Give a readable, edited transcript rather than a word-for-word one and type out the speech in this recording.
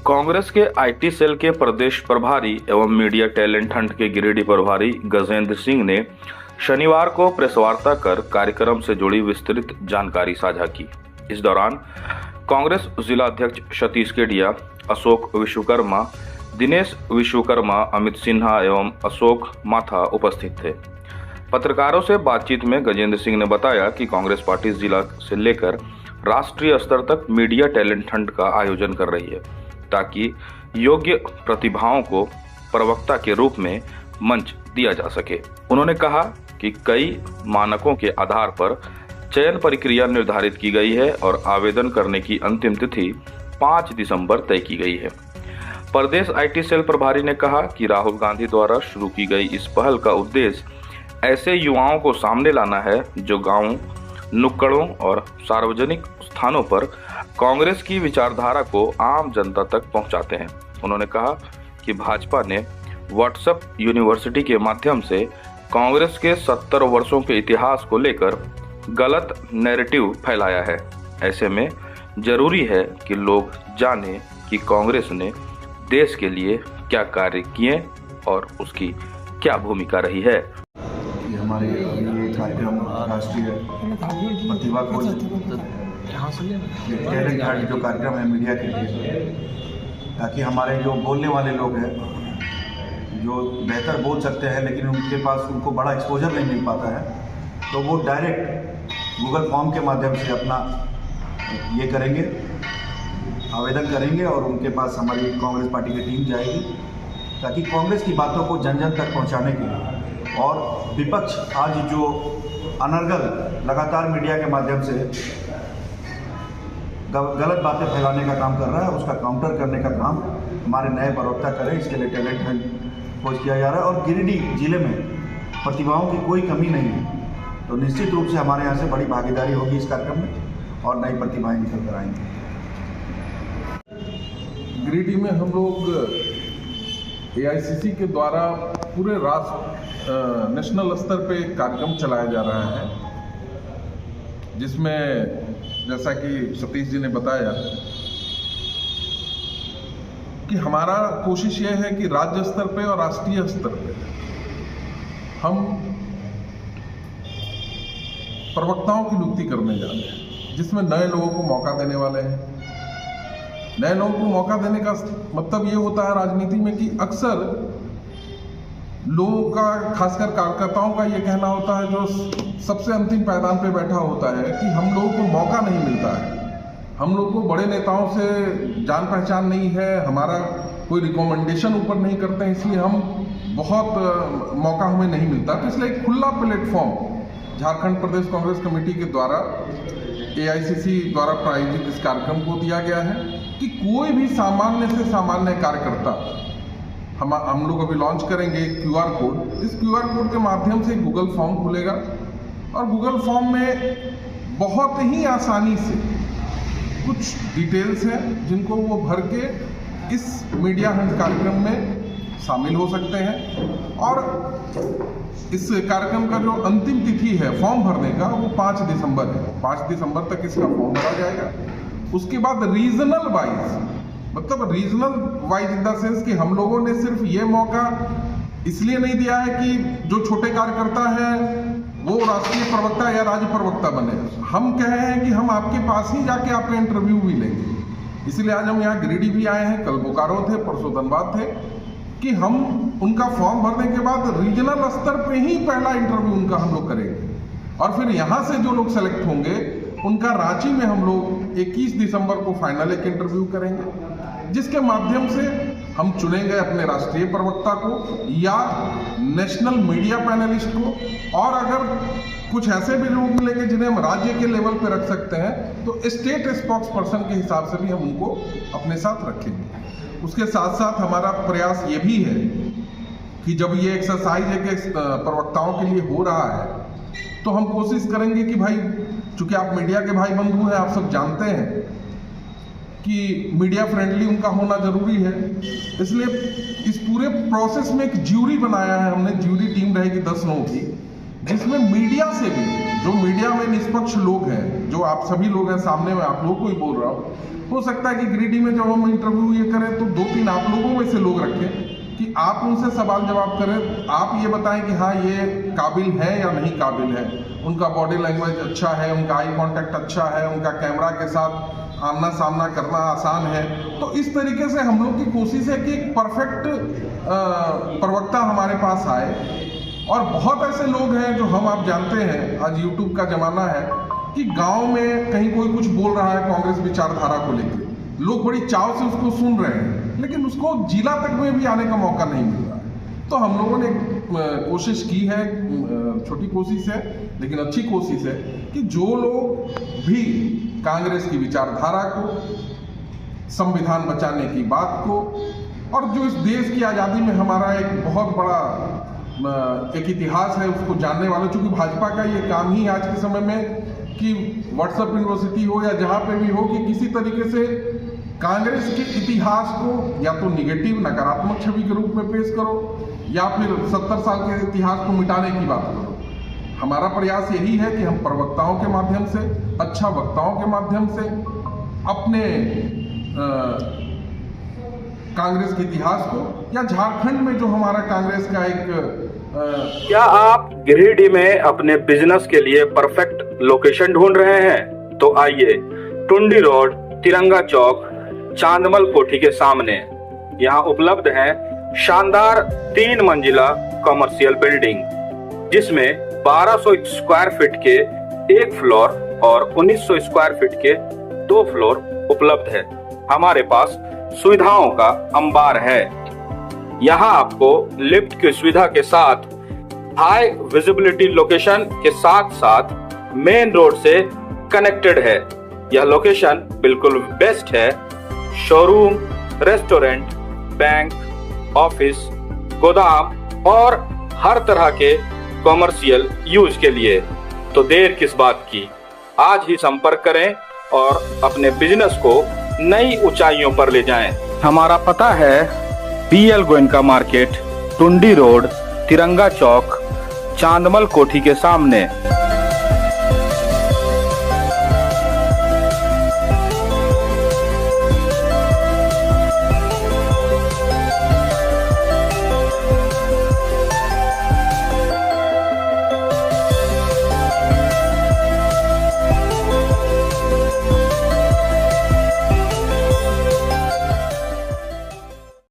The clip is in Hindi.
कांग्रेस के आईटी सेल के प्रदेश प्रभारी एवं मीडिया टैलेंट हंट के गिरिडीह प्रभारी गजेंद्र सिंह ने शनिवार को प्रेस वार्ता कर कार्यक्रम से जुड़ी विस्तृत जानकारी साझा की। इस दौरान कांग्रेस जिला अध्यक्ष सतीश केडिया, अशोक विश्वकर्मा, दिनेश विश्वकर्मा, अमित सिन्हा एवं अशोक माथा उपस्थित थे। पत्रकारों से बातचीत में गजेंद्र सिंह ने बताया कि कांग्रेस पार्टी जिला से लेकर राष्ट्रीय स्तर तक मीडिया टैलेंट हंट का आयोजन कर रही है ताकि योग्य प्रतिभाओं को प्रवक्ता के रूप में मंच दिया जा सके। उन्होंने कहा कि कई मानकों के आधार पर चयन प्रक्रिया निर्धारित की गई है और आवेदन करने की अंतिम तिथि 5 दिसंबर तय की गई है। प्रदेश आईटी सेल प्रभारी ने कहा कि राहुल गांधी द्वारा शुरू की गई इस पहल का उद्देश्य ऐसे युवाओं को सामने लाना है जो गांवों, नुक्कड़ों और सार्वजनिक स्थानों पर कांग्रेस की विचारधारा को आम जनता तक पहुंचाते हैं। उन्होंने कहा कि भाजपा ने व्हाट्सएप यूनिवर्सिटी के माध्यम से कांग्रेस के 70 वर्षों के इतिहास को लेकर गलत नैरेटिव फैलाया है। ऐसे में जरूरी है कि लोग जानें कि कांग्रेस ने देश के लिए क्या कार्य किए और उसकी क्या भूमिका रही है। हमारे ये कार्यक्रम राष्ट्रीय प्रतिभा खोज टैलेंट हंट जो कार्यक्रम है मीडिया के लिए, ताकि हमारे जो बोलने वाले लोग हैं जो बेहतर बोल सकते हैं लेकिन उनके पास उनको बड़ा एक्सपोजर नहीं मिल पाता है, तो वो डायरेक्ट गूगल फॉर्म के माध्यम से अपना ये करेंगे, आवेदन करेंगे और उनके पास हमारी कांग्रेस पार्टी की टीम जाएगी ताकि कांग्रेस की बातों को जन जन तक पहुंचाने के लिए। और विपक्ष आज जो अनर्गल लगातार मीडिया के माध्यम से गलत बातें फैलाने का काम कर रहा है, उसका काउंटर करने का काम हमारे नए प्रवक्ता करें। इसके लिए टैलेंट हंट खोज किया जा रहा है और गिरिडीह जिले में प्रतिभाओं की कोई कमी नहीं है, तो निश्चित रूप से हमारे यहाँ से बड़ी भागीदारी होगी इस कार्यक्रम में और नई प्रतिभाएं निकल कर आएंगी। गिरिडीह में हम लोग एआईसीसी के द्वारा पूरे राष्ट्र नेशनल स्तर पे कार्यक्रम चलाया जा रहा है, जिसमें जैसा कि सतीश जी ने बताया कि हमारा कोशिश ये है कि राज्य स्तर पे और राष्ट्रीय स्तर पे हम प्रवक्ताओं की नियुक्ति करने जा रहे हैं, जिसमें नए लोगों को मौका देने वाले हैं। नए लोगों को मौका देने का मतलब ये होता है राजनीति में कि अक्सर लोगों का, खासकर कार्यकर्ताओं का ये कहना होता है जो सबसे अंतिम पायदान पे बैठा होता है कि हम लोगों को मौका नहीं मिलता है, हम लोग को बड़े नेताओं से जान पहचान नहीं है, हमारा कोई रिकमेंडेशन ऊपर नहीं करते हैं, इसलिए हम बहुत मौका हमें नहीं मिलता। तो इसलिए एक खुला प्लेटफॉर्म झारखंड प्रदेश कांग्रेस कमेटी के द्वारा एआईसीसी द्वारा प्रायोजित इस कार्यक्रम को दिया गया है कि कोई भी सामान्य से सामान्य कार्यकर्ता, हम लोग अभी लॉन्च करेंगे क्यूआर कोड। इस क्यूआर कोड के माध्यम से गूगल फॉर्म खुलेगा और गूगल फॉर्म में बहुत ही आसानी से कुछ डिटेल्स हैं जिनको वो भर के इस मीडिया हंट कार्यक्रम में शामिल हो सकते हैं। और इस कार्यक्रम का जो अंतिम तिथि है फॉर्म भरने का वो 5 दिसंबर है। 5 दिसंबर तक इसका फॉर्म भरा जाएगा। उसके बाद रीजनल वाइज, मतलब regional wise in the sense कि हम लोगों ने सिर्फ ये मौका इसलिए नहीं दिया है कि जो छोटे कार्यकर्ता हैं वो राष्ट्रीय प्रवक्ता या राज्य प्रवक्ता बने। हम कह रहे हैं कि हम आपके पास ही जाके आपका इंटरव्यू भी लेंगे। इसलिए आज हम यहाँ गिरिडीह भी आए हैं, कल बोकारो थे, परसों धनबाद थे, कि हम उनका फॉर्म भरने के बाद रीजनल स्तर पे ही पहला इंटरव्यू उनका हम लोग करेंगे और फिर यहाँ से जो लोग सेलेक्ट होंगे उनका रांची में हम लोग 21 दिसंबर को फाइनल एक इंटरव्यू करेंगे, जिसके माध्यम से हम चुनेंगे अपने राष्ट्रीय प्रवक्ता को या नेशनल मीडिया पैनलिस्ट को। और अगर कुछ ऐसे भी लोग मिलेंगे जिन्हें हम राज्य के लेवल पे रख सकते हैं तो स्टेट स्पोक्स पर्सन के हिसाब से भी हम उनको अपने साथ रखेंगे। उसके साथ साथ हमारा प्रयास ये भी है कि जब ये एक्सरसाइज एक प्रवक्ताओं के लिए हो रहा है तो हम कोशिश करेंगे कि भाई, चूंकि आप मीडिया के भाई बंधु हैं, आप सब जानते हैं कि मीडिया फ्रेंडली उनका होना जरूरी है। इसलिए इस पूरे प्रोसेस में एक ज्यूरी बनाया है हमने। ज्यूरी टीम रहेगी 10 लोगों की, जिसमें मीडिया से भी जो मीडिया में निष्पक्ष लोग हैं, जो आप सभी लोग हैं, सामने में आप लोगों को ही बोल रहा हूँ, हो सकता है कि गिरिडीह में जब हम इंटरव्यू ये करें तो 2-3 आप लोगों में से लोग रखें कि आप उनसे सवाल जवाब करें, आप ये बताएं कि हाँ ये काबिल है या नहीं काबिल है, उनका बॉडी लैंग्वेज अच्छा है, उनका आई कांटेक्ट अच्छा है, उनका कैमरा के साथ आमना सामना करना आसान है। तो इस तरीके से हम लोग की कोशिश है कि एक परफेक्ट प्रवक्ता हमारे पास आए। और बहुत ऐसे लोग हैं जो आप जानते हैं, आज यूट्यूब का जमाना है कि गांव में कहीं कोई कुछ बोल रहा है कांग्रेस विचारधारा को लेकर, लोग बड़ी चाव से उसको सुन रहे हैं, लेकिन उसको जिला तक में भी आने का मौका नहीं मिल रहा है। तो हम लोगों ने कोशिश की है, छोटी कोशिश है लेकिन अच्छी कोशिश है, कि जो लोग भी कांग्रेस की विचारधारा को, संविधान बचाने की बात को, और जो इस देश की आज़ादी में हमारा एक बहुत बड़ा एक इतिहास है उसको जानने वाले, चूंकि भाजपा का ये काम ही आज के समय में कि व्हाट्सएप यूनिवर्सिटी हो या जहाँ पे भी हो, कि किसी तरीके से कांग्रेस के इतिहास को या तो निगेटिव नकारात्मक छवि के रूप में पेश करो या फिर 70 साल के इतिहास को मिटाने की बात करो। हमारा प्रयास यही है कि हम प्रवक्ताओं के माध्यम से, अच्छा वक्ताओं के माध्यम से अपने कांग्रेस के इतिहास को, या झारखंड में जो हमारा कांग्रेस का एक क्या आप गिरिडीह में अपने बिजनेस के लिए परफेक्ट लोकेशन ढूंढ रहे हैं? तो आइए, टुंडी रोड, तिरंगा चौक, चांदमल कोठी के सामने यहाँ उपलब्ध है शानदार 3 मंजिला कमर्शियल बिल्डिंग, जिसमें 1200 स्क्वायर फीट के 1 फ्लोर और 1900 स्क्वायर फीट के 2 फ्लोर उपलब्ध है। हमारे पास सुविधाओं का अंबार है। यहाँ आपको लिफ्ट की सुविधा के साथ हाई विजिबिलिटी लोकेशन के साथ साथ मेन रोड से कनेक्टेड है। यह लोकेशन बिल्कुल बेस्ट है शोरूम, रेस्टोरेंट, बैंक, ऑफिस, गोदाम और हर तरह के कॉमर्शियल यूज के लिए। तो देर किस बात की, आज ही संपर्क करें और अपने बिजनेस को नई ऊंचाइयों पर ले जाएं। हमारा पता है BL Goenka market, Tundi road, तिरंगा चौक, चांदमल कोठी के सामने।